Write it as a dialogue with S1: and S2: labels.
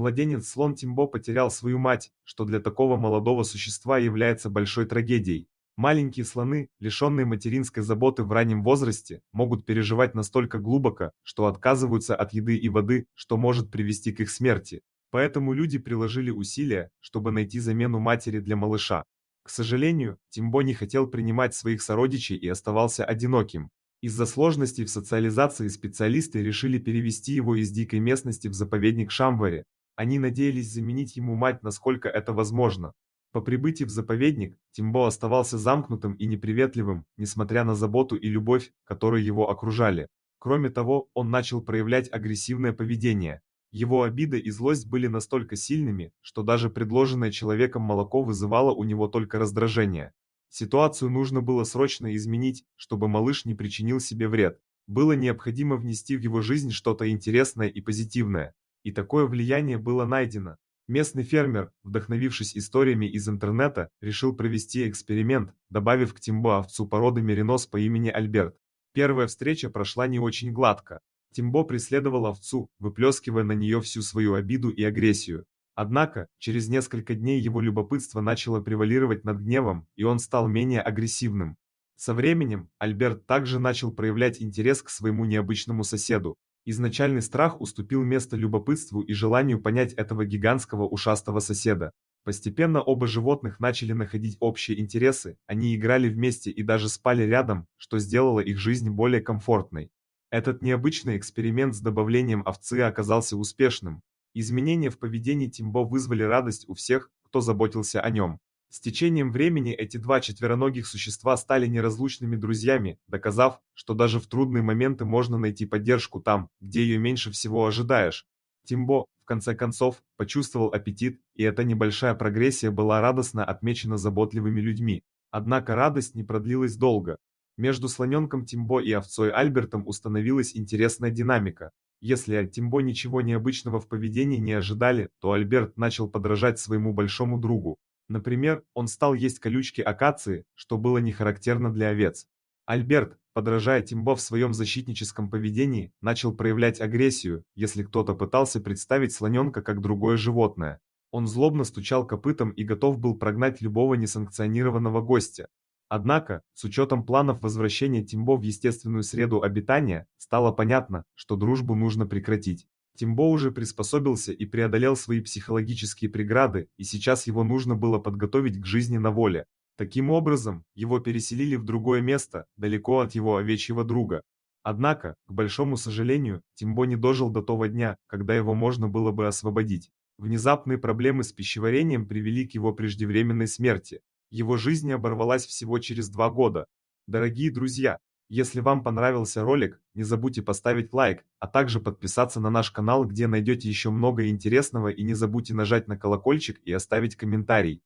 S1: Младенец-слон Тимбо потерял свою мать, что для такого молодого существа является большой трагедией. Маленькие слоны, лишенные материнской заботы в раннем возрасте, могут переживать настолько глубоко, что отказываются от еды и воды, что может привести к их смерти. Поэтому люди приложили усилия, чтобы найти замену матери для малыша. К сожалению, Тимбо не хотел принимать своих сородичей и оставался одиноким. Из-за сложностей в социализации специалисты решили перевести его из дикой местности в заповедник Шамвари. Они надеялись заменить ему мать, насколько это возможно. По прибытии в заповедник, Тимбо оставался замкнутым и неприветливым, несмотря на заботу и любовь, которые его окружали. Кроме того, он начал проявлять агрессивное поведение. Его обида и злость были настолько сильными, что даже предложенное человеком молоко вызывало у него только раздражение. Ситуацию нужно было срочно изменить, чтобы малыш не причинил себе вред. Было необходимо внести в его жизнь что-то интересное и позитивное. И такое влияние было найдено. Местный фермер, вдохновившись историями из интернета, решил провести эксперимент, добавив к Тимбо овцу породы меринос по имени Альберт. Первая встреча прошла не очень гладко. Тимбо преследовал овцу, выплескивая на нее всю свою обиду и агрессию. Однако, через несколько дней его любопытство начало превалировать над гневом, и он стал менее агрессивным. Со временем, Альберт также начал проявлять интерес к своему необычному соседу. Изначальный страх уступил место любопытству и желанию понять этого гигантского ушастого соседа. Постепенно оба животных начали находить общие интересы, они играли вместе и даже спали рядом, что сделало их жизнь более комфортной. Этот необычный эксперимент с добавлением овцы оказался успешным. Изменения в поведении Тимбо вызвали радость у всех, кто заботился о нем. С течением времени эти два четвероногих существа стали неразлучными друзьями, доказав, что даже в трудные моменты можно найти поддержку там, где ее меньше всего ожидаешь. Тимбо, в конце концов, почувствовал аппетит, и эта небольшая прогрессия была радостно отмечена заботливыми людьми. Однако радость не продлилась долго. Между слоненком Тимбо и овцой Альбертом установилась интересная динамика. Если от Тимбо ничего необычного в поведении не ожидали, то Альберт начал подражать своему большому другу. Например, он стал есть колючки акации, что было не характерно для овец. Альберт, подражая Тимбо в своем защитническом поведении, начал проявлять агрессию, если кто-то пытался представить слоненка как другое животное. Он злобно стучал копытом и готов был прогнать любого несанкционированного гостя. Однако, с учетом планов возвращения Тимбо в естественную среду обитания, стало понятно, что дружбу нужно прекратить. Тимбо уже приспособился и преодолел свои психологические преграды, и сейчас его нужно было подготовить к жизни на воле. Таким образом, его переселили в другое место, далеко от его овечьего друга. Однако, к большому сожалению, Тимбо не дожил до того дня, когда его можно было бы освободить. Внезапные проблемы с пищеварением привели к его преждевременной смерти. Его жизнь оборвалась всего через 2 года. Дорогие друзья, если вам понравился ролик, не забудьте поставить лайк, а также подписаться на наш канал, где найдете еще много интересного, и не забудьте нажать на колокольчик и оставить комментарий.